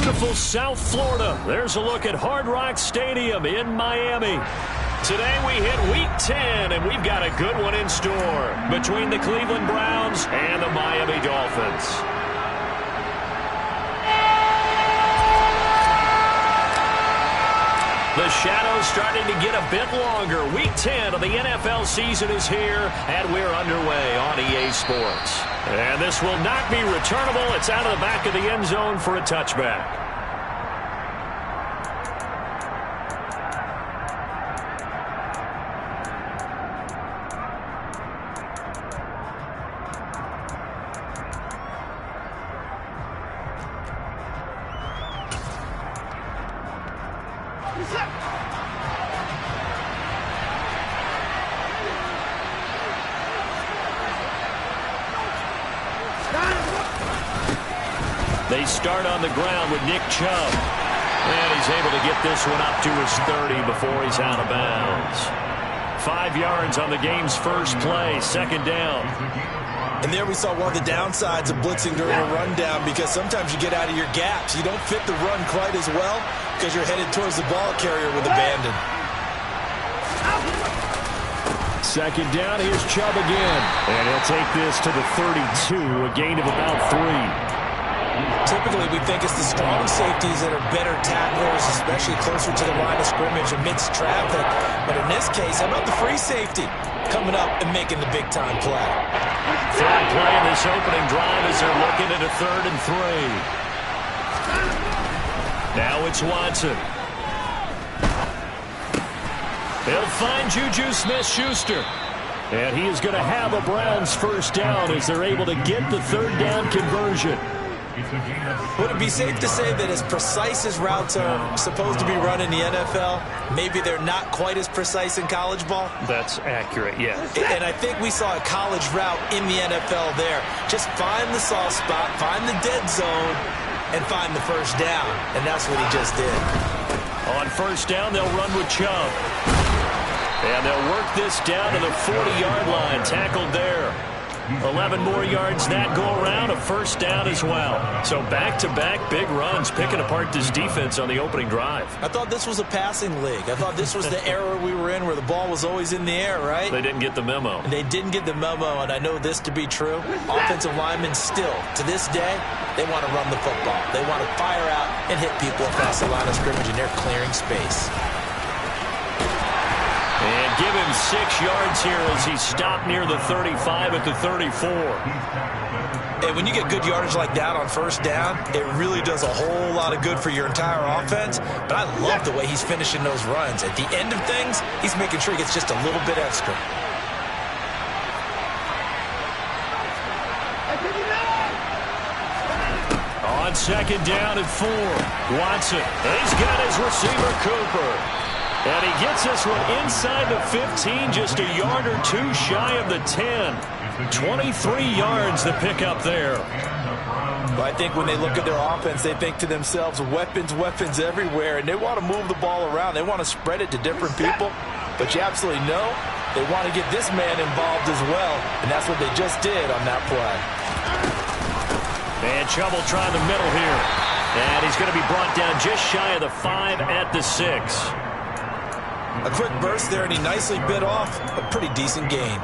beautiful South Florida. There's a look at Hard Rock Stadium in Miami. Today we hit Week 10, and we've got a good one in store between the Cleveland Browns and the Miami Dolphins. The shadow's starting to get a bit longer. Week 10 of the NFL season is here, and we're underway on EA Sports. And this will not be returnable. It's out of the back of the end zone for a touchback. They start on the ground with Nick Chubb. And he's able to get this one up to his 30 before he's out of bounds. 5 yards on the game's first play, second down. And there we saw one of the downsides of blitzing during a rundown, because sometimes you get out of your gaps. You don't fit the run quite as well because you're headed towards the ball carrier with abandon. Second down, here's Chubb again. And he'll take this to the 32, a gain of about 3. Typically, we think it's the strong safeties that are better tacklers, especially closer to the line of scrimmage amidst traffic. But in this case, how about the free safety coming up and making the big-time play? Third play in this opening drive as they're looking at a 3rd and 3. Now it's Watson. He'll find Juju Smith-Schuster. And he is going to have a Browns first down as they're able to get the 3rd down conversion. Would it be safe to say that as precise as routes are supposed to be run in the NFL, maybe they're not quite as precise in college ball? That's accurate, yes. And I think we saw a college route in the NFL there. Just find the soft spot, find the dead zone, and find the first down. And that's what he just did. On first down, they'll run with Chubb. And they'll work this down to the 40-yard line, tackled there. 11 more yards that go around, a first down as well. So back-to-back big runs, picking apart this defense on the opening drive. I thought this was a passing league. I thought this was the era we were in where the ball was always in the air, right? They didn't get the memo. They didn't get the memo, and I know this to be true. Offensive linemen still, to this day, they want to run the football. They want to fire out and hit people across the line of scrimmage, and they're clearing space. And give him 6 yards here as he stopped near the 35 at the 34. And when you get good yardage like that on first down, it really does a whole lot of good for your entire offense. But I love the way he's finishing those runs. At the end of things, he's making sure he gets just a little bit extra. On second down and 4, Watson. He's got his receiver, Cooper. And he gets this one inside the 15, just a yard or 2 shy of the 10. 23 yards to pick up there. Well, I think when they look at their offense, they think to themselves, weapons, weapons everywhere, and they want to move the ball around. They want to spread it to different people. But you absolutely know they want to get this man involved as well, and that's what they just did on that play. And Chubb will try the middle here. And he's going to be brought down just shy of the 5 at the 6. A quick burst there, and he nicely bit off a pretty decent gain.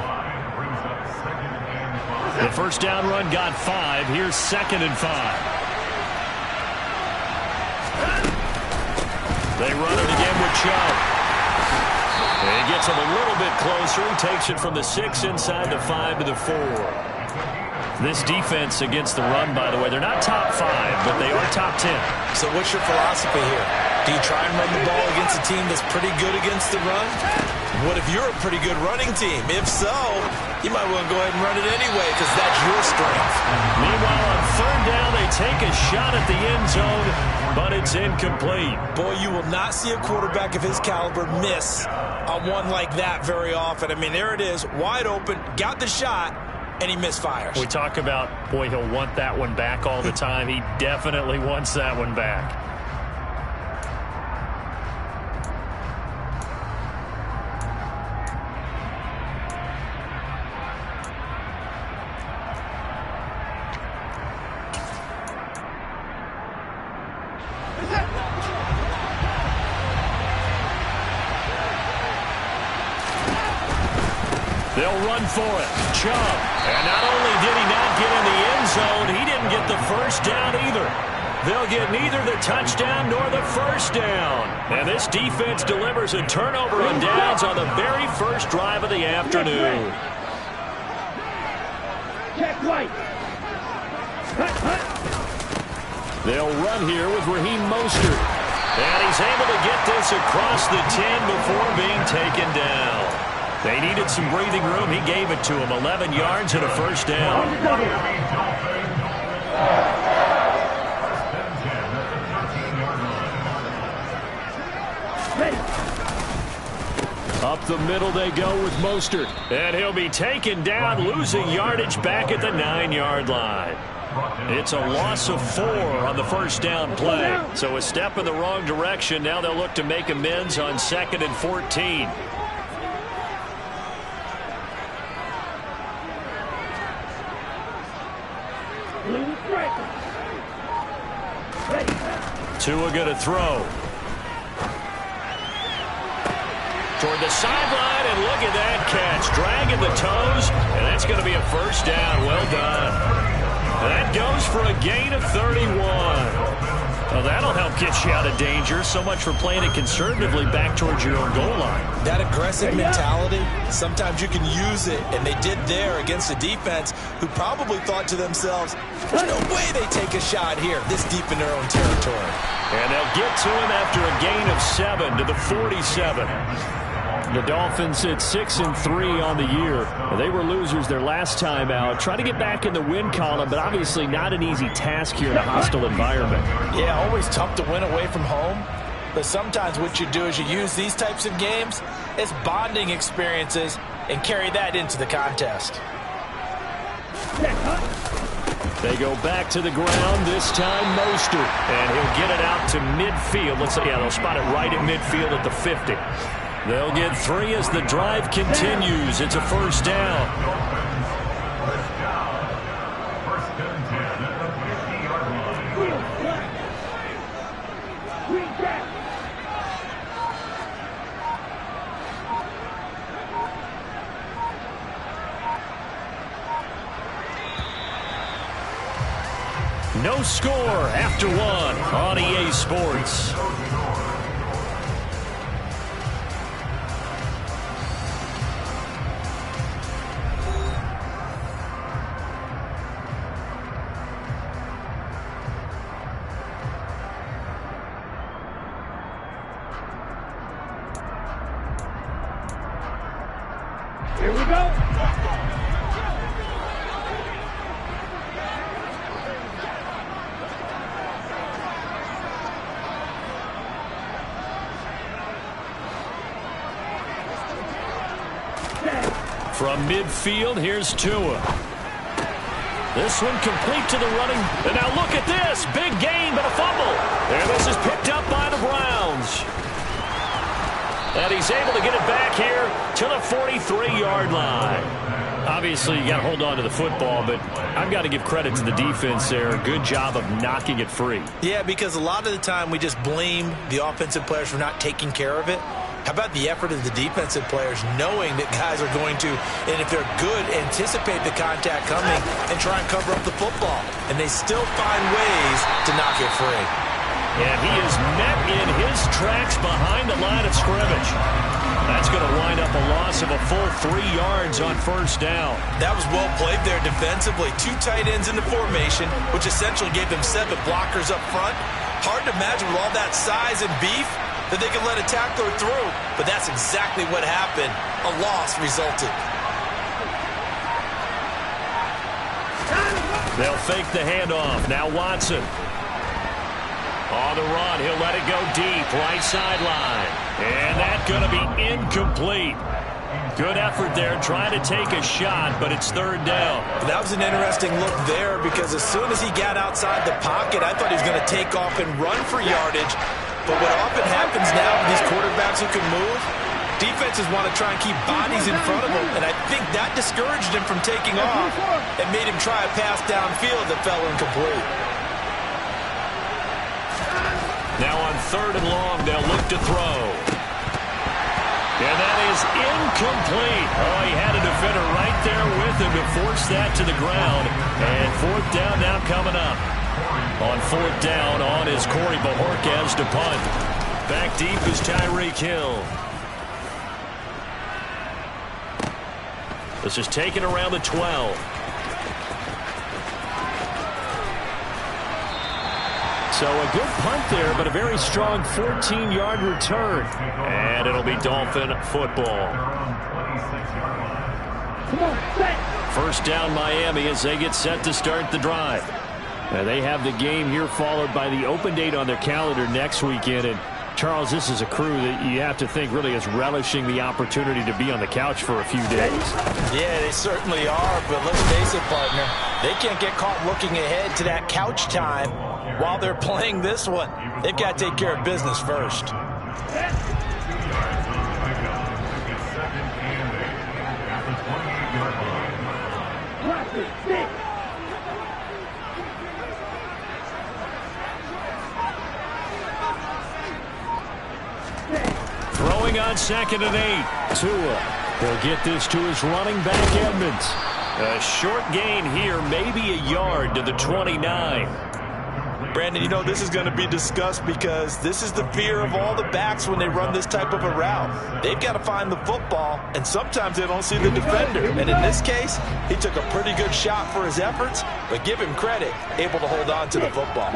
The first down run got 5. Here's 2nd and 5. They run it again with Chubb. And he gets him a little bit closer. He takes it from the 6 inside the 5 to the 4. This defense against the run, by the way, they're not top 5, but they are top 10. So what's your philosophy here? Do you try and run the ball against a team that's pretty good against the run? What if you're a pretty good running team? If so, you might want to go ahead and run it anyway because that's your strength. Meanwhile, on third down, they take a shot at the end zone, but it's incomplete. Boy, you will not see a quarterback of his caliber miss on one like that very often. I mean, there it is, wide open, got the shot, and he misfires. We talk about, boy, he'll want that one back all the time. He definitely wants that one back. They'll run for it. Chubb. And not only did he not get in the end zone, he didn't get the first down either. They'll get neither the touchdown nor the first down. And this defense delivers a turnover on downs on the very first drive of the afternoon. Check right. They'll run here with Raheem Mostert. And he's able to get this across the 10 before being taken down. They needed some breathing room. He gave it to him. 11 yards and a first down. Up the middle they go with Mostert. And he'll be taken down, losing yardage back at the 9-yard line. It's a loss of 4 on the first down play. So a step in the wrong direction. Now they'll look to make amends on 2nd and 14. Tua going to throw. Toward the sideline, and look at that catch. Dragging the toes, and that's going to be a first down. Well done. That goes for a gain of 31. Well, that'll help get you out of danger. So much for playing it conservatively back towards your own goal line. That aggressive mentality, sometimes you can use it, and they did there against a defense who probably thought to themselves, there's no way they take a shot here this deep in their own territory. And they'll get to him after a gain of 7 to the 47. The Dolphins at 6-3 on the year. They were losers their last time out. Try to get back in the win column, but obviously not an easy task here in a hostile environment. Yeah, always tough to win away from home. But sometimes what you do is you use these types of games as bonding experiences and carry that into the contest. They go back to the ground, this time Mostert. And he'll get it out to midfield. Let's say, yeah, they'll spot it right at midfield at the 50. They'll get 3 as the drive continues. It's a first down. No score after 1 on EA Sports. Here we go. From midfield, here's Tua. This one complete to the running. And now look at this. Big gain, but a fumble. And this is picked up by the Browns. And he's able to get it back here to the 43-yard line. Obviously, you got to hold on to the football, but I've got to give credit to the defense there. Good job of knocking it free. Yeah, because a lot of the time we just blame the offensive players for not taking care of it. How about the effort of the defensive players knowing that guys are going to, and if they're good, anticipate the contact coming and try and cover up the football. And they still find ways to knock it free. And he is met in his tracks behind the line of scrimmage. That's going to wind up a loss of a full 3 yards on first down. That was well played there defensively. 2 tight ends in the formation, which essentially gave them 7 blockers up front. Hard to imagine with all that size and beef that they could let a tackler through. But that's exactly what happened. A loss resulted. They'll fake the handoff. Now Watson. On the run, he'll let it go deep, right sideline. And that's going to be incomplete. Good effort there, trying to take a shot, but it's third down. That was an interesting look there because as soon as he got outside the pocket, I thought he was going to take off and run for yardage. But what often happens now with these quarterbacks who can move, defenses want to try and keep bodies in front of them, and I think that discouraged him from taking off and made him try a pass downfield that fell incomplete. Now on 3rd and long, they'll look to throw. And that is incomplete. Oh, he had a defender right there with him to force that to the ground. And fourth down now coming up. On fourth down, on is Corey Bajorquez to punt. Back deep is Tyreek Hill. This is taken around the 12. So a good punt there, but a very strong 14-yard return. And it'll be Dolphin football. First down Miami as they get set to start the drive. And they have the game here followed by the open date on their calendar next weekend. And Charles, this is a crew that you have to think really is relishing the opportunity to be on the couch for a few days. Yeah, they certainly are, but let's face it, partner. They can't get caught looking ahead to that couch time while they're playing this one. They've got to take care of business first. Throwing on 2nd and 8. Tua. He'll get this to his running back, Edmonds. A short gain here, maybe a yard to the 29. Brandon, you know this is going to be discussed because this is the fear of all the backs when they run this type of a route. They've got to find the football, and sometimes they don't see the defender. And in this case, he took a pretty good shot for his efforts, but give him credit, able to hold on to the football.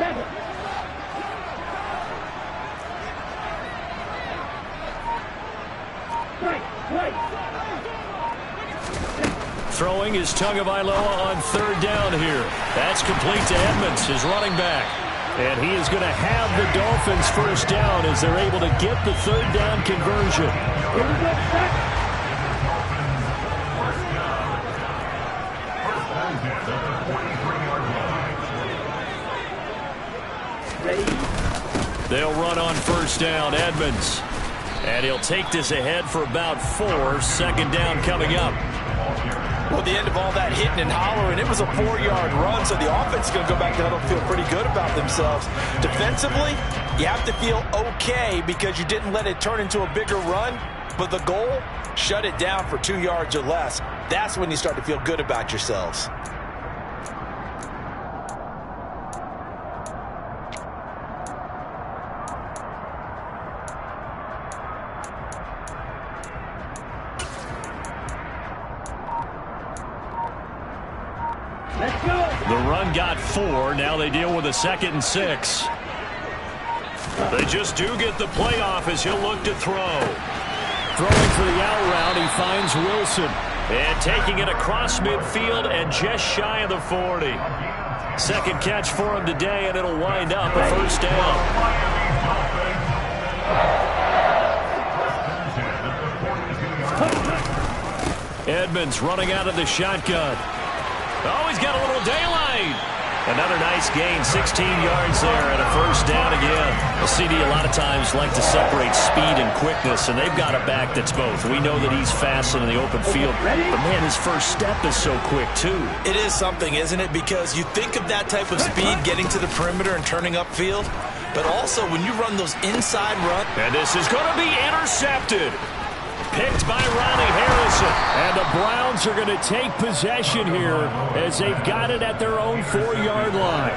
Throwing is Tagovailoa on 3rd down here. That's complete to Edmonds, his running back. And he is going to have the Dolphins first down as they're able to get the 3rd down conversion. They'll run on first down, Edmonds. And he'll take this ahead for about 4. 2nd down coming up. Well, the end of all that hitting and hollering, it was a 4-yard run, so the offense is going to go back to huddle and feel pretty good about themselves. Defensively, you have to feel okay because you didn't let it turn into a bigger run, but the goal, shut it down for 2 yards or less. That's when you start to feel good about yourselves. The run got 4. Now they deal with a 2nd and 6. They just do get the playoff as he'll look to throw. Throwing for the out route, he finds Wilson. And taking it across midfield and just shy of the 40. Second catch for him today, and it'll wind up a first down. Edmonds running out of the shotgun. Oh, he's got a little daylight. Another nice gain, 16 yards there and a first down again. The CD a lot of times like to separate speed and quickness, and they've got a back that's both. We know that he's fast in the open field, but man, his first step is so quick too. It is something, isn't it? Because you think of that type of speed getting to the perimeter and turning upfield, but also when you run those inside runs. And this is going to be intercepted. Picked by Ronnie Harrison. And the Browns are going to take possession here as they've got it at their own 4-yard line.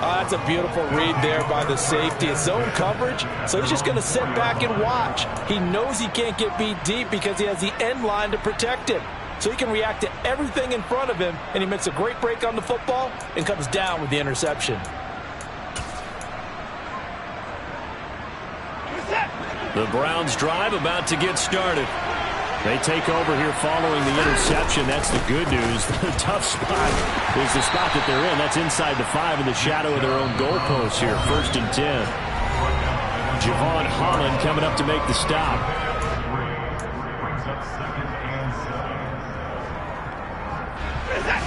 That's a beautiful read there by the safety. It's zone coverage, so he's just going to sit back and watch. He knows he can't get beat deep because he has the end line to protect him. So he can react to everything in front of him, and he makes a great break on the football and comes down with the interception. The Browns drive about to get started. They take over here following the interception. That's the good news. The tough spot is the spot that they're in. That's inside the 5 in the shadow of their own goalpost here. 1st and 10. Javon Holland coming up to make the stop.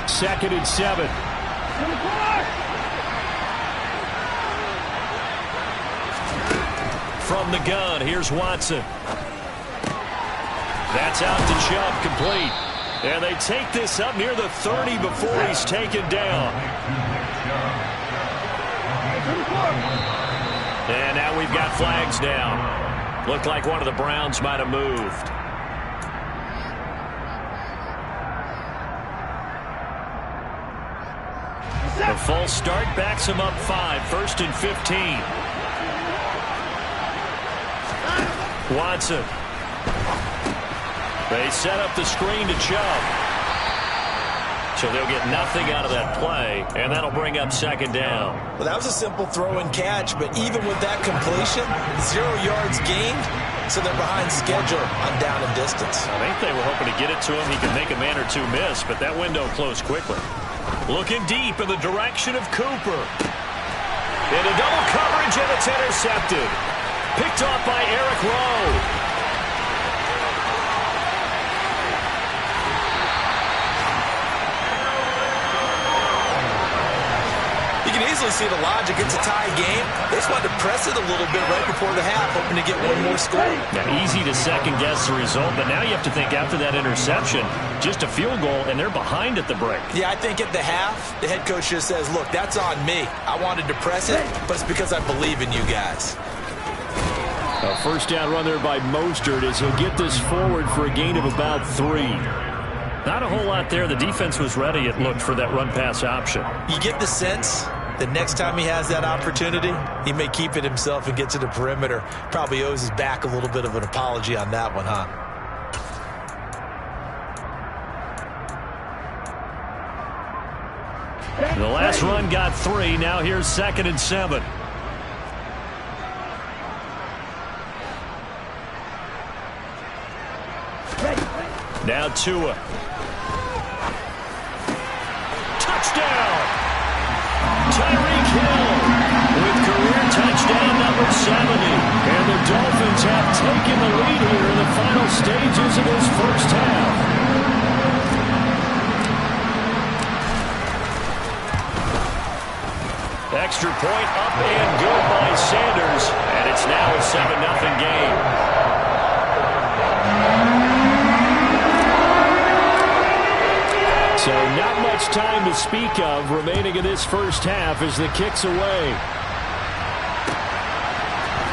Second and 7. From the gun, here's Watson. That's out to Chubb, complete. And they take this up near the 30 before he's taken down. And now we've got flags down. Looked like one of the Browns might have moved. The false start backs him up 5, 1st and 15. Watson. They set up the screen to Chubb. So they'll get nothing out of that play, and that'll bring up 2nd down. Well, that was a simple throw and catch, but even with that completion, 0 yards gained, so they're behind schedule on down and distance. I think they were hoping to get it to him. He could make a man or two miss, but that window closed quickly. Looking deep in the direction of Cooper. Into double coverage, and it's intercepted. Picked off by Eric Rowe. Easily see the logic. It's a tie game. They just wanted to press it a little bit right before the half, hoping to get one more score. Yeah, easy to second-guess the result, but now you have to think after that interception, just a field goal, and they're behind at the break. Yeah, I think at the half, the head coach just says, look, that's on me. I wanted to press it, but it's because I believe in you guys. A first down run there by Mostert as he'll get this forward for a gain of about 3. Not a whole lot there. The defense was ready, it looked, for that run-pass option. You get the sense the next time he has that opportunity, he may keep it himself and get to the perimeter. Probably owes his back a little bit of an apology on that one, huh? The last run got 3. Now here's 2nd and 7. Now Tua. Touchdown! Tyreek Hill with career touchdown number 70. And the Dolphins have taken the lead here in the final stages of this first half. Extra point up and good by Sanders. And it's now a 7-0 game. So not much time to speak of remaining in this first half as the kick's away.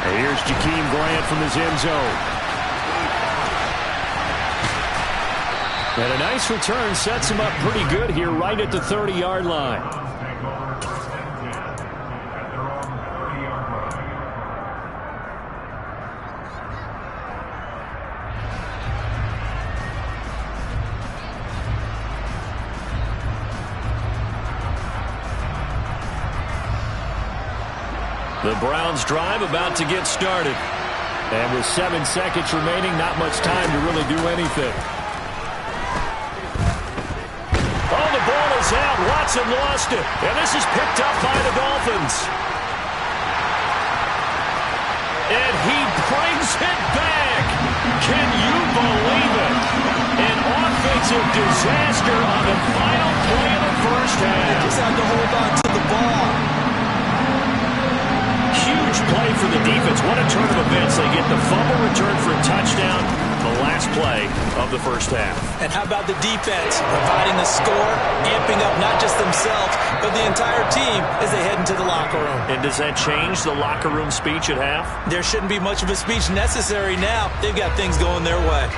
And here's Jakeem Grant from his end zone. And a nice return sets him up pretty good here right at the 30-yard line. The Browns drive about to get started. And with 7 seconds remaining, not much time to really do anything. Oh, the ball is out. Watson lost it. And this is picked up by the Dolphins. And he brings it back. Can you believe it? An offensive disaster on the final play of the first half. They just had to hold on to the ball. Huge play for the defense. What a turn of events. They get the fumble return for a touchdown, the last play of the first half. And how about the defense providing the score, amping up not just themselves, but the entire team as they head into the locker room. And does that change the locker room speech at half? There shouldn't be much of a speech necessary now. They've got things going their way.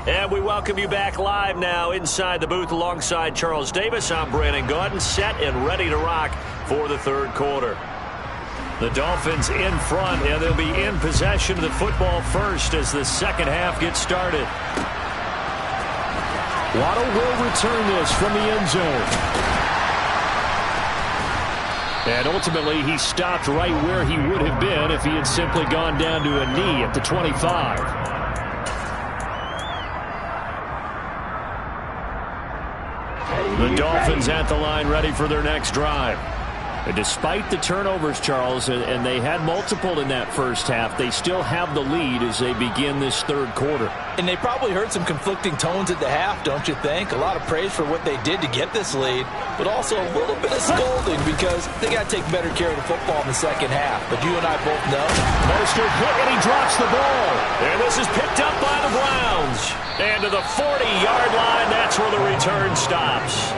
And we welcome you back live now inside the booth alongside Charles Davis. I'm Brandon Gaudin, set and ready to rock for the third quarter. The Dolphins in front, and they'll be in possession of the football first as the second half gets started. Waddle will return this from the end zone. And ultimately, he stopped right where he would have been if he had simply gone down to a knee at the 25. The Dolphins at the line ready for their next drive. And despite the turnovers, Charles, and they had multiple in that first half, they still have the lead as they begin this third quarter. And they probably heard some conflicting tones at the half, don't you think? A lot of praise for what they did to get this lead, but also a little bit of scolding because they got to take better care of the football in the second half. But you and I both know. Mostert hit and he drops the ball. And this is picked up by the Browns. And to the 40-yard line, that's where the return stops.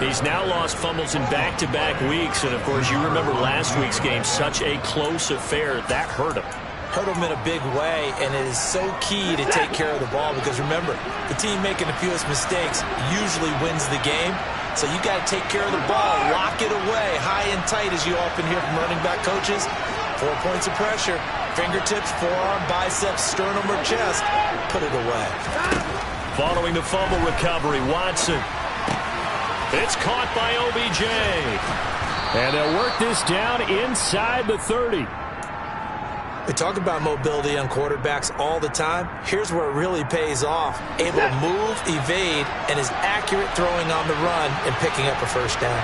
He's now lost fumbles in back-to-back weeks, and of course you remember last week's game, such a close affair. That hurt him. Hurt him in a big way, and it is so key to take care of the ball because remember, the team making the fewest mistakes usually wins the game. So you got to take care of the ball, lock it away, high and tight, as you often hear from running back coaches. 4 points of pressure, fingertips, forearm, biceps, sternum, or chest. Put it away. Following the fumble recovery, Watson. It's caught by OBJ. And they'll work this down inside the 30. We talk about mobility on quarterbacks all the time. Here's where it really pays off. Able to move, evade, and is accurate throwing on the run and picking up a first down.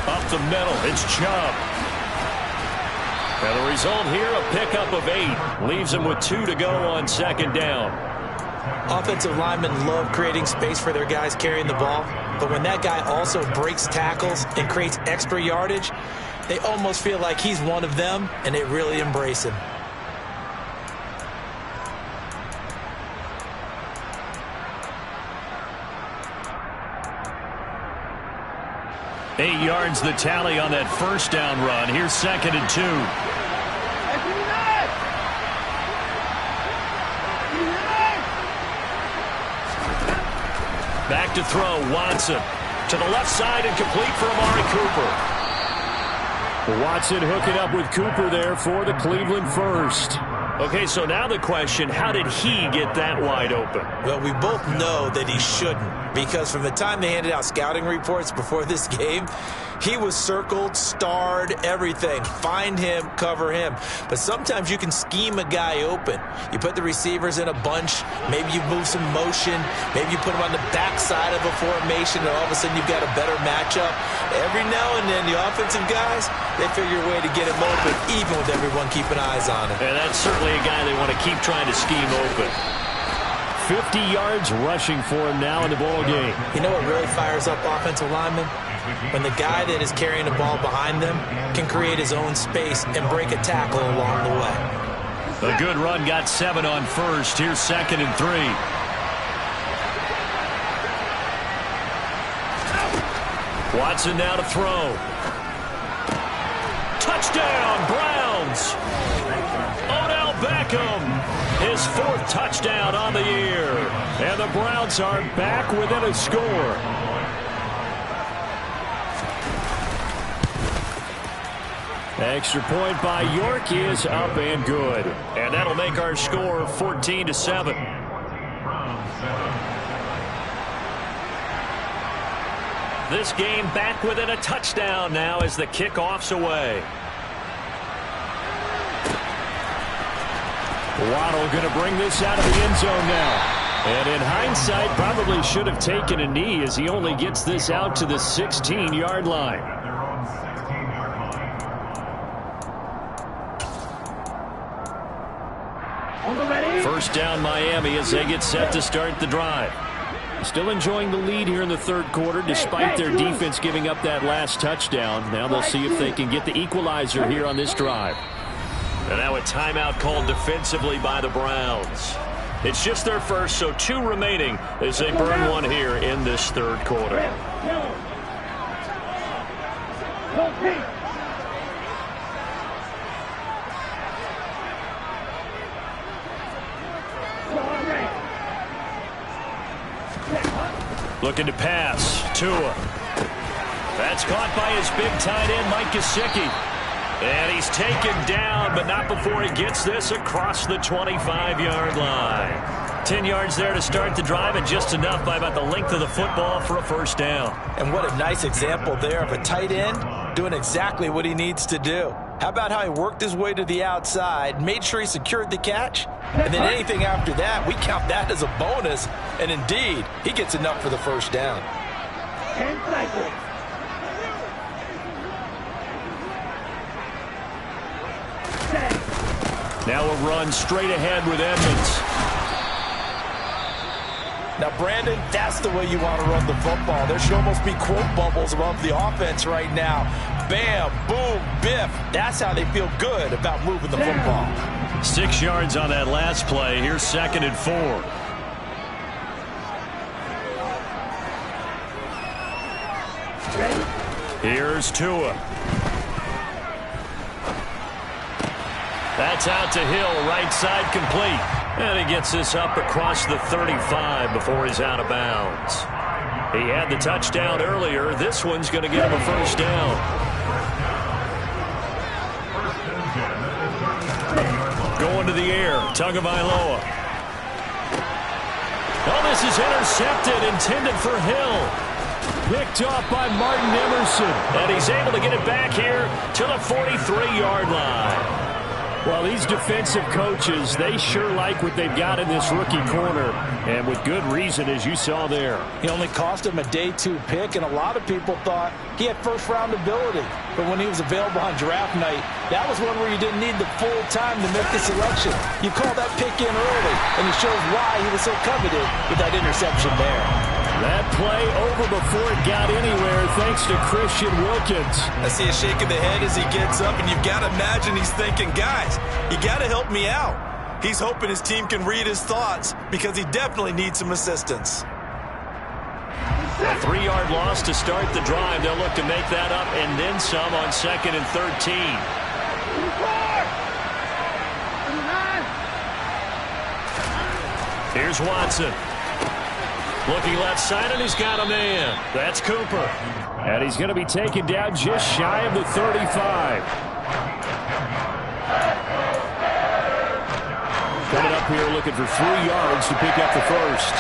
Up the middle, it's Chubb. And the result here, a pickup of 8. Leaves him with 2 to go on second down. Offensive linemen love creating space for their guys carrying the ball, but when that guy also breaks tackles and creates extra yardage, they almost feel like he's one of them, and they really embrace him. Eight yards the tally on that first down run. Here's 2nd and 2. Back to throw, Watson. To the left side and complete for Amari Cooper. Watson hooking up with Cooper there for the Cleveland first. Okay, so now the question, how did he get that wide open? Well, we both know that he shouldn't, because from the time they handed out scouting reports before this game, he was circled, starred, everything. Find him, cover him. But sometimes you can scheme a guy open. You put the receivers in a bunch. Maybe you move some motion. Maybe you put them on the backside of a formation, and all of a sudden you've got a better matchup. Every now and then, the offensive guys, they figure a way to get him open, even with everyone keeping eyes on him. And that's certainly a guy they want to keep trying to scheme open. 50 yards rushing for him now in the ball game. You know what really fires up offensive linemen? When the guy that is carrying the ball behind them can create his own space and break a tackle along the way. A good run, got 7 on first. Here's 2nd and 3. Watson now to throw. Touchdown, Browns! Odell Beckham, his 4th touchdown on the year. And the Browns are back within a score. Extra point by York is up and good. And that'll make our score 14-7. This game back within a touchdown now as the kickoff's away. Waddle going to bring this out of the end zone now. And in hindsight, probably should have taken a knee as he only gets this out to the 16-yard line. First down Miami as they get set to start the drive. Still enjoying the lead here in the third quarter despite their defense giving up that last touchdown. Now they'll see if they can get the equalizer here on this drive. And now a timeout called defensively by the Browns. It's just their first, so 2 remaining as they burn one here in this third quarter. Looking to pass. Tua. That's caught by his big tight end, Mike Gesicki. And he's taken down, but not before he gets this across the 25-yard line. 10 yards there to start the drive, and just enough by about the length of the football for a first down. And what a nice example there of a tight end doing exactly what he needs to do. How about how he worked his way to the outside, made sure he secured the catch, and then anything after that, we count that as a bonus. And indeed, he gets enough for the first down. 10 seconds. Now a run straight ahead with Edmonds. Now, Brandon, that's the way you want to run the football. There should almost be quote bubbles above the offense right now. Bam, boom, biff. That's how they feel good about moving the football. 6 yards on that last play. Here's 2nd and 4. Here's Tua. That's out to Hill, right side complete. And he gets this up across the 35 before he's out of bounds. He had the touchdown earlier. This one's going to get him a first down. Going to the air, Tagovailoa. Oh, this is intercepted, intended for Hill. Picked off by Martin Emerson. And he's able to get it back here to the 43-yard line. Well, these defensive coaches, they sure like what they've got in this rookie corner. And with good reason, as you saw there. He only cost him a day 2 pick, and a lot of people thought he had first-round ability. But when he was available on draft night, that was one where you didn't need the full time to make the selection. You call that pick in early, and it shows why he was so coveted with that interception there. That play over before it got anywhere thanks to Christian Wilkins. I see a shake of the head as he gets up, and you've got to imagine he's thinking, guys, you got to help me out. He's hoping his team can read his thoughts because he definitely needs some assistance. A 3-yard loss to start the drive. They'll look to make that up and then some on 2nd and 13. Here's Watson. Looking left side, and he's got a man. That's Cooper. And he's going to be taken down just shy of the 35. Coming up here looking for 3 yards to pick up the first.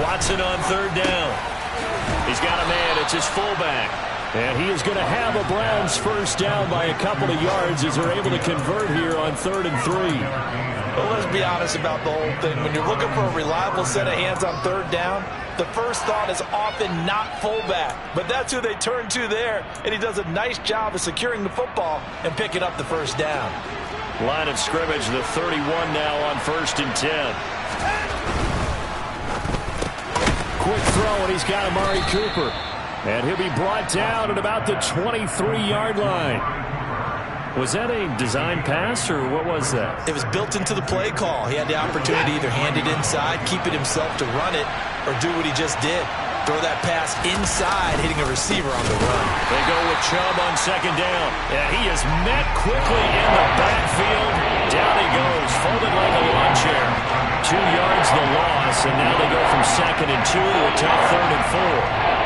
Watson on 3rd down. He's got a man. It's his fullback. And he is going to have a Browns first down by a couple of yards as they're able to convert here on 3rd and 3. Well, let's be honest about the whole thing. When you're looking for a reliable set of hands on 3rd down, the first thought is often not fullback. But that's who they turn to there, and he does a nice job of securing the football and picking up the first down. Line of scrimmage, the 31 now on 1st and 10. Quick throw, and he's got Amari Cooper. And he'll be brought down at about the 23-yard line. Was that a design pass, or what was that? It was built into the play call. He had the opportunity to either hand it inside, keep it himself to run it, or do what he just did. Throw that pass inside, hitting a receiver on the run. They go with Chubb on 2nd down. And he is met quickly in the backfield. Down he goes, folded like a lawn chair. 2 yards the loss, and now they go from 2nd and 2 to a tough 3rd and 4.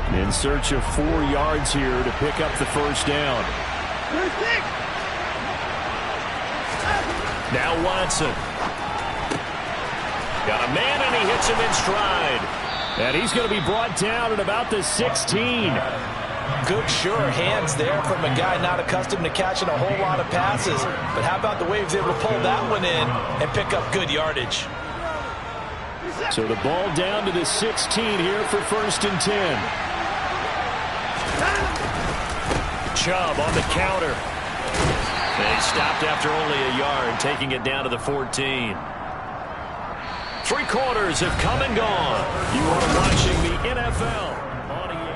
In search of 4 yards here to pick up the first down. Now Watson. Got a man, and he hits him in stride. And he's going to be brought down at about the 16. Good, sure hands there from a guy not accustomed to catching a whole lot of passes. But how about the way he was able to pull that one in and pick up good yardage? So the ball down to the 16 here for 1st and 10. Chubb on the counter. And he stopped after only a yard, taking it down to the 14. 3 quarters have come and gone. You are watching the NFL on EA.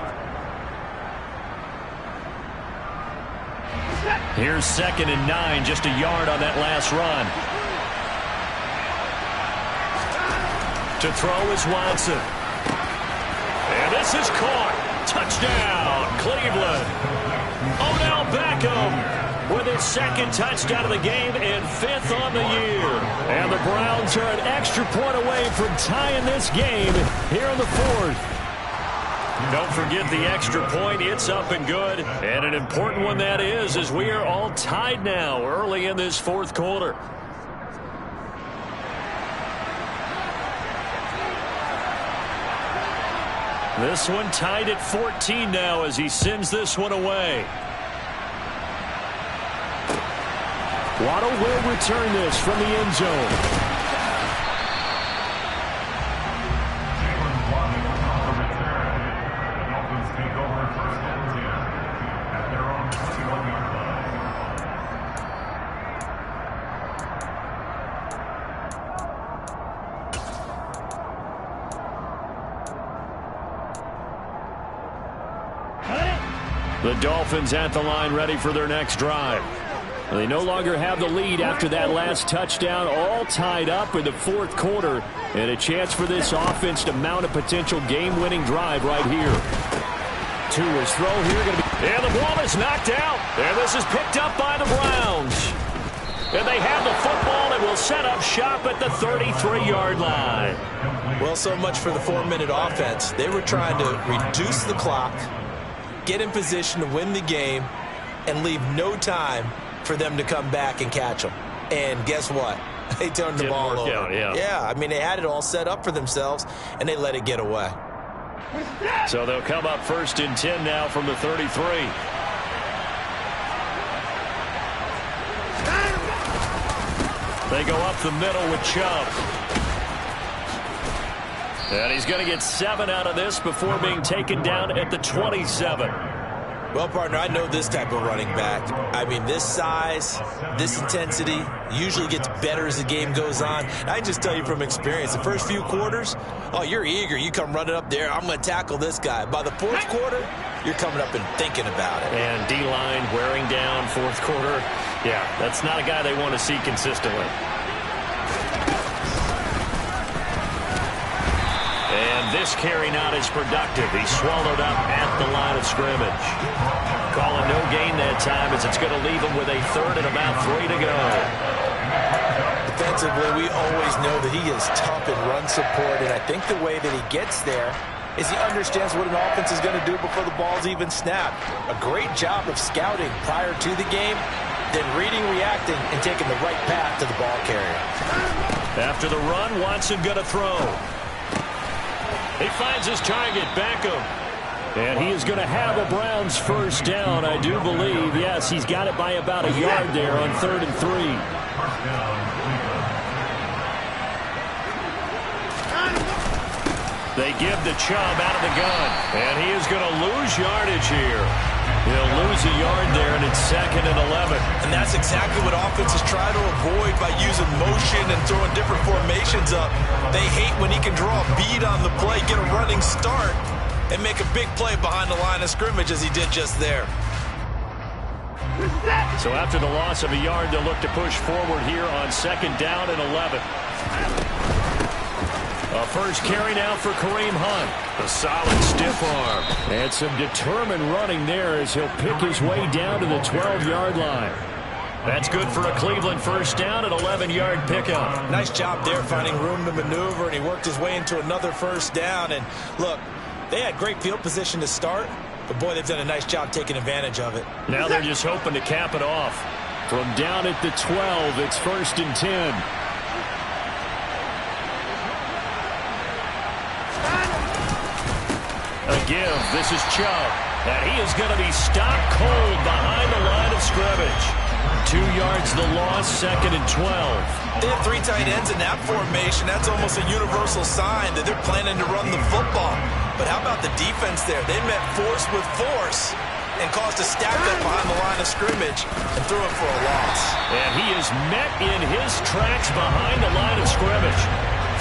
Here's 2nd and 9, just a yard on that last run. To throw is Watson. And this is caught. Touchdown, Cleveland. Odell Beckham with his 2nd touchdown of the game and 5th on the year. And the Browns are an extra point away from tying this game here in the 4th. Don't forget the extra point. It's up and good. And an important one that is, as we are all tied now early in this 4th quarter. This one tied at 14 now as he sends this one away. Waddle will return this from the end zone. The Dolphins at the line ready for their next drive. They no longer have the lead after that last touchdown, all tied up in the fourth quarter, and a chance for this offense to mount a potential game-winning drive right here. To his throw here, going to be, and the ball is knocked out, and this is picked up by the Browns. And they have the football and will set up shop at the 33-yard line. Well, so much for the 4-minute offense. They were trying to reduce the clock, get in position to win the game, and leave no time for them to come back and catch them. And guess what? They turned the ball over. Yeah, I mean, they had it all set up for themselves, and they let it get away. So they'll come up 1st and 10 now from the 33. They go up the middle with Chubb. And he's going to get 7 out of this before being taken down at the 27. Well, partner, I know this type of running back. I mean, this size, this intensity usually gets better as the game goes on. I just tell you from experience, the first few quarters, oh, you're eager. You come running up there, I'm going to tackle this guy. By the fourth quarter, you're coming up and thinking about it. And D-line wearing down fourth quarter. Yeah, that's not a guy they want to see consistently. And this carry not as productive. He's swallowed up at the line of scrimmage. Calling no gain that time as it's going to leave him with a 3rd and about 3 to go. Defensively, we always know that he is tough in run support, and I think the way that he gets there is he understands what an offense is going to do before the ball's even snapped. A great job of scouting prior to the game, then reading, reacting, and taking the right path to the ball carrier. After the run, Watson going to throw. He finds his target, Beckham. And he is going to have a Browns first down, I do believe. Yes, he's got it by about a yard there on 3rd and 3. They give the Chubb out of the gun. And he is going to lose yardage here. He'll lose a yard there, and it's 2nd and 11. And that's exactly what offenses try to avoid by using motion and throwing different formations up. They hate when he can draw a bead on the play, get a running start, and make a big play behind the line of scrimmage as he did just there. So after the loss of a yard, they'll look to push forward here on 2nd down and 11. A first carry now for Kareem Hunt. A solid stiff arm. And some determined running there as he'll pick his way down to the 12-yard line. That's good for a Cleveland first down, an 11-yard pickup. Nice job there finding room to maneuver, and he worked his way into another first down. And look, they had great field position to start, but boy, they've done a nice job taking advantage of it. Now they're just hoping to cap it off. From down at the 12, it's 1st and 10. A give. This is Chubb. And he is going to be stopped cold behind the line of scrimmage. 2 yards the loss, 2nd and 12. They have 3 tight ends in that formation. That's almost a universal sign that they're planning to run the football. But how about the defense there? They met force with force and caused a stack up behind the line of scrimmage and threw it for a loss. And he is met in his tracks behind the line of scrimmage.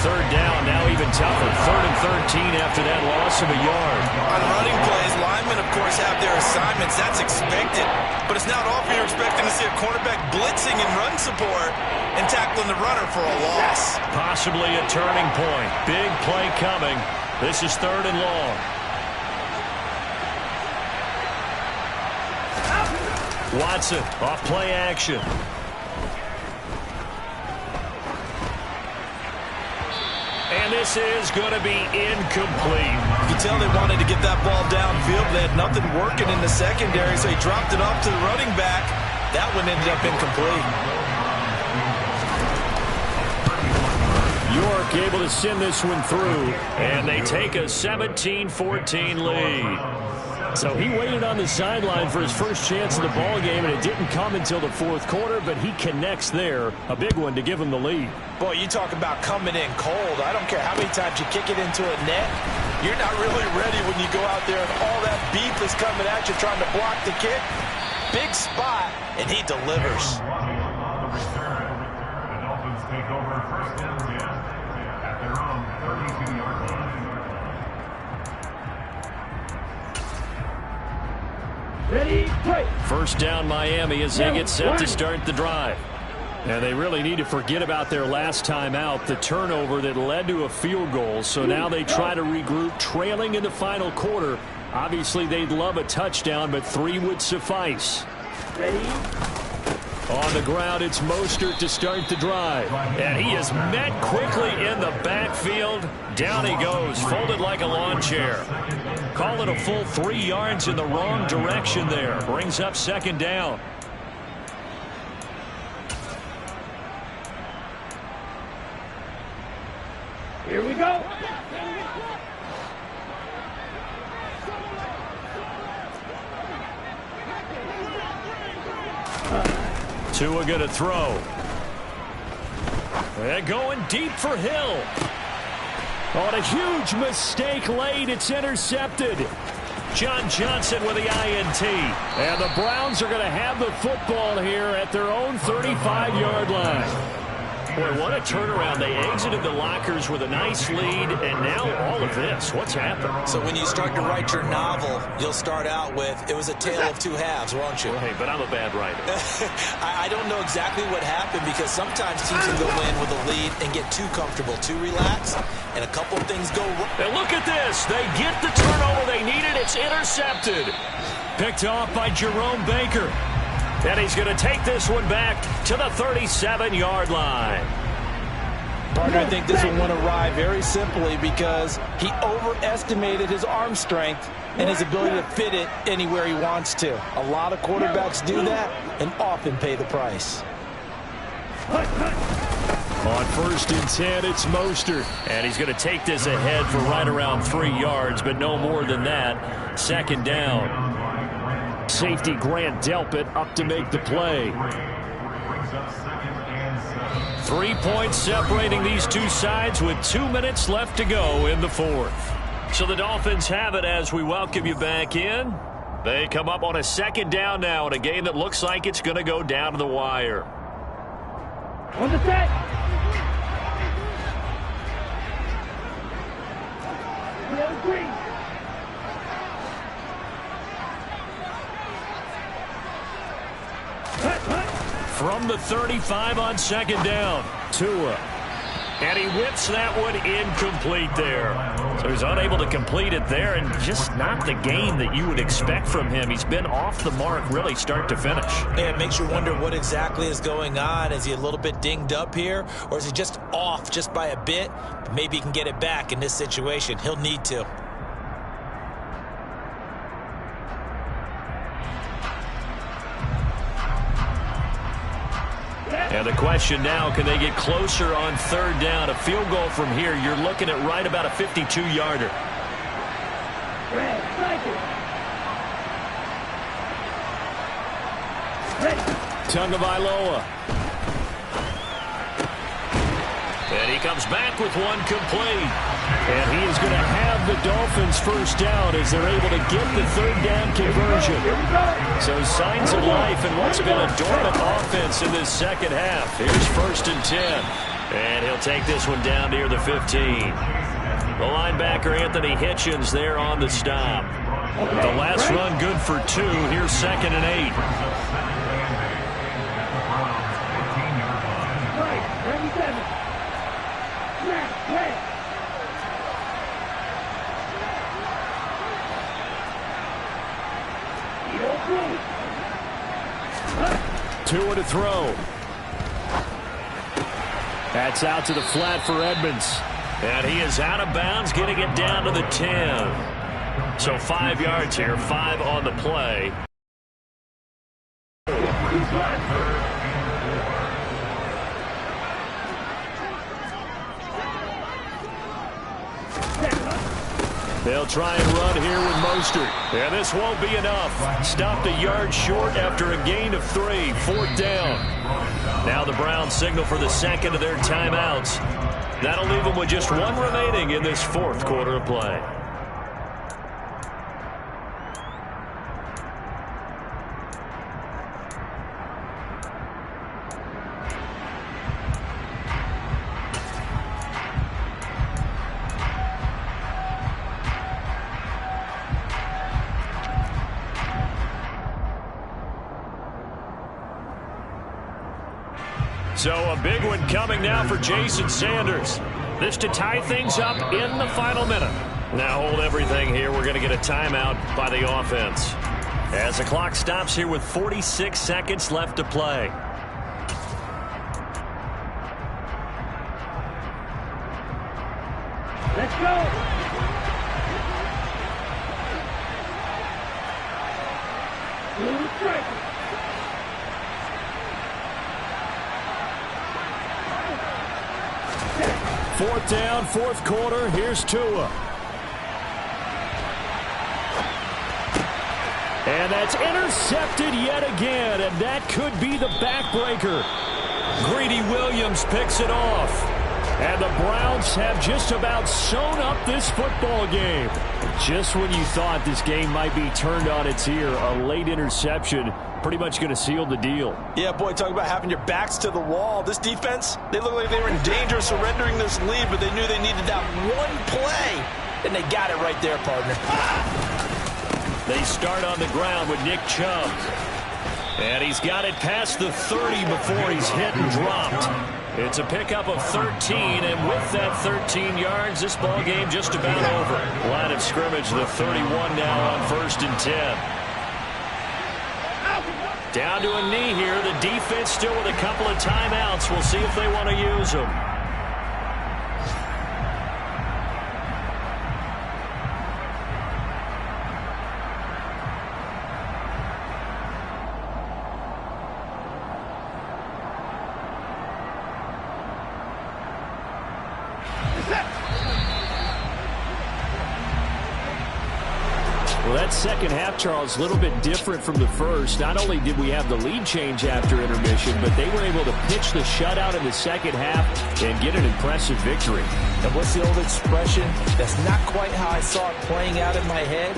3rd down, now even tougher. 3rd and 13 after that loss of a yard. On running plays, linemen, of course, have their assignments. That's expected. But it's not often you're expecting to see a cornerback blitzing in run support and tackling the runner for a loss. Possibly a turning point. Big play coming. This is 3rd and long. Watson off play action. And this is going to be incomplete. You can tell they wanted to get that ball downfield. They had nothing working in the secondary, so he dropped it off to the running back. That one ended up incomplete. York able to send this one through, and they take a 17-14 lead. So he waited on the sideline for his first chance of the ball game, and it didn't come until the fourth quarter, but he connects there. A big one to give him the lead. Boy, you talk about coming in cold. I don't care how many times you kick it into a net. You're not really ready when you go out there and all that beef is coming at you trying to block the kick. Big spot, and he delivers. The Dolphins take over 1st and 10 at their own 32-yard line. Ready, play. First down Miami as they get set to start the drive. And they really need to forget about their last time out, the turnover that led to a field goal. So now they try to regroup, trailing in the final quarter. Obviously, they'd love a touchdown, but 3 would suffice. Ready. On the ground, it's Mostert to start the drive. And he is met quickly in the backfield. Down he goes, folded like a lawn chair. Call it a full 3 yards in the wrong direction there. Brings up second down. Here we go. Tua going to throw. And going deep for Hill. On a huge mistake late, it's intercepted. John Johnson with the INT. And the Browns are going to have the football here at their own 35-yard line. Boy, what a turnaround. They exited the lockers with a nice lead, and now all of this. What's happened? So when you start to write your novel, you'll start out with, it was a tale of 2 halves, won't you? Hey, but I'm a bad writer. I don't know exactly what happened, because sometimes teams can go in with a lead and get too comfortable, too relaxed, and a couple of things go wrong. And look at this. They get the turnover they needed. It's intercepted. Picked off by Jerome Baker. And he's going to take this one back to the 37-yard line. Partner, I think this one went awry very simply because he overestimated his arm strength and his ability to fit it anywhere he wants to. A lot of quarterbacks do that and often pay the price. On 1st and 10, it's Mostert. And he's going to take this ahead for right around 3 yards, but no more than that. Second down. Safety Grant Delpit up to make the play. 3 points separating these two sides with 2 minutes left to go in the 4th. So the Dolphins have it as we welcome you back in. They come up on a second down now in a game that looks like it's going to go down to the wire. On the set. Green. From the 35 on second down, Tua. And he whips that one incomplete there. So he's unable to complete it there, and just not the game that you would expect from him. He's been off the mark really start to finish. And it makes you wonder what exactly is going on. Is he a little bit dinged up here, or is he just off just by a bit? Maybe he can get it back in this situation. He'll need to. And the question now, can they get closer on third down? A field goal from here, you're looking at right about a 52-yarder. Tagovailoa. And he comes back with one complete. And he is going to have the Dolphins first down as they're able to get the third down conversion. So signs of life in what's been a dormant offense in this second half. Here's 1st and 10. And he'll take this one down near the 15. The linebacker Anthony Hitchens there on the stop. The last run good for 2. Here's 2nd and 8. Tua to throw. That's out to the flat for Edmonds. And he is out of bounds, getting it down to the 10. So 5 yards here, 5 on the play. They'll try and run here with Mostert. And this won't be enough. Stopped a yard short after a gain of 3. 4th down. Now the Browns signal for the second of their timeouts. That'll leave them with just 1 remaining in this 4th quarter of play. So a big one coming now for Jason Sanders. This to tie things up in the final minute. Now hold everything here. We're going to get a timeout by the offense. As the clock stops here with 46 seconds left to play. Let's go. Blue strike. Fourth down, fourth quarter. Here's Tua. And that's intercepted yet again, and that could be the backbreaker. Greedy Williams picks it off. And the Browns have just about sewn up this football game. Just when you thought this game might be turned on its ear, a late interception pretty much going to seal the deal. Yeah, boy, talk about having your backs to the wall. This defense, they look like they were in danger of surrendering this lead, but they knew they needed that one play. And they got it right there, partner. They start on the ground with Nick Chubb. And he's got it past the 30 before he's hit and dropped. It's a pickup of 13, and with that 13 yards, this ball game just about over. Line of scrimmage, the 31 now on 1st and 10. Down to a knee here. The defense still with a couple of timeouts. We'll see if they want to use them. Well, that second half, Charles, a little bit different from the first. Not only did we have the lead change after intermission, but they were able to pitch the shutout in the second half and get an impressive victory. And what's the old expression? That's not quite how I saw it playing out in my head.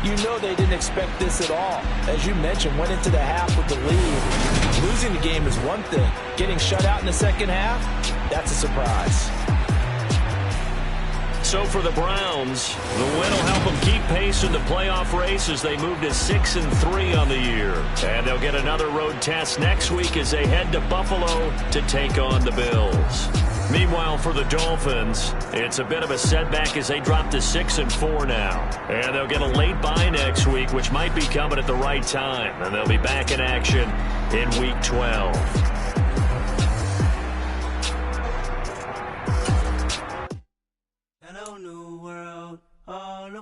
You know they didn't expect this at all. As you mentioned, went into the half with the lead. Losing the game is one thing. Getting shut out in the second half, that's a surprise. So for the Browns, the win will help them keep pace in the playoff race as they move to 6-3 on the year. And they'll get another road test next week as they head to Buffalo to take on the Bills. Meanwhile, for the Dolphins, it's a bit of a setback as they drop to 6-4 now. And they'll get a late bye next week, which might be coming at the right time. And they'll be back in action in Week 12.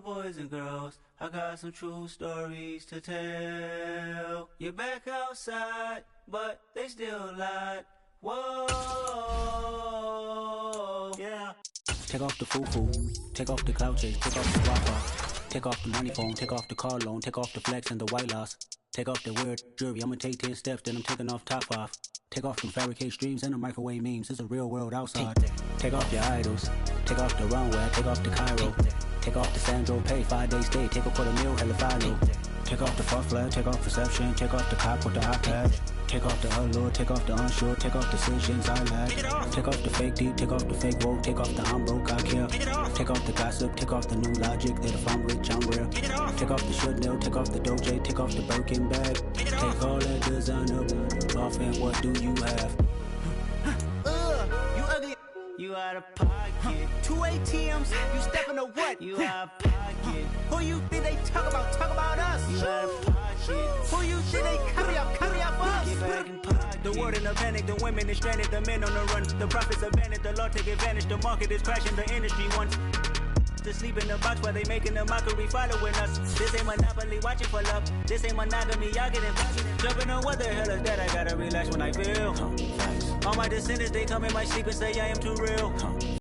Boys and girls, I got some true stories to tell. You're back outside, but they still lied. Whoa, yeah. Take off the foo-foo, take off the cloud chase, take off the Wi-Fi, take off the money phone, take off the car loan, take off the flex and the white loss. Take off the weird jewelry, I'ma take 10 steps, then I'm taking off top off. Take off them fabricate streams and the microwave memes, it's a real world outside. Take off your idols, take off the runway, take off the Cairo. Take off the Sandro pay, 5-day stay, take a $250,000, hella final. Take off the fuck flag, take off perception, take off the cop with the iPad. Take off the allure, take off the unsure, take off decisions I lack. Take off the fake deep, take off the fake woke, take off the I'm broke, I care. Take off the gossip, take off the new logic that if I'm rich, I'm rare. Take off the Chanel, take off the Doja, take off the Birkin bag. Take all that designer off and what do you have? You ugly. You out of pocket. 2 ATMs, you stepping to what? You out of pocket. Who you think they talk about? Talk about us. You out of pocket. Who you think they copy up for us? Get back in pocket. The world in a panic, the women is stranded, the men on the run. The profits abandoned, the law take advantage. The market is crashing, the industry wants to sleep in the box while they making a mockery following us. This ain't Monopoly, watching for love. This ain't monogamy, y'all getting jumping on what the hell is that? I gotta relax when I feel. All my descendants, they come in my sleep and say I am too real.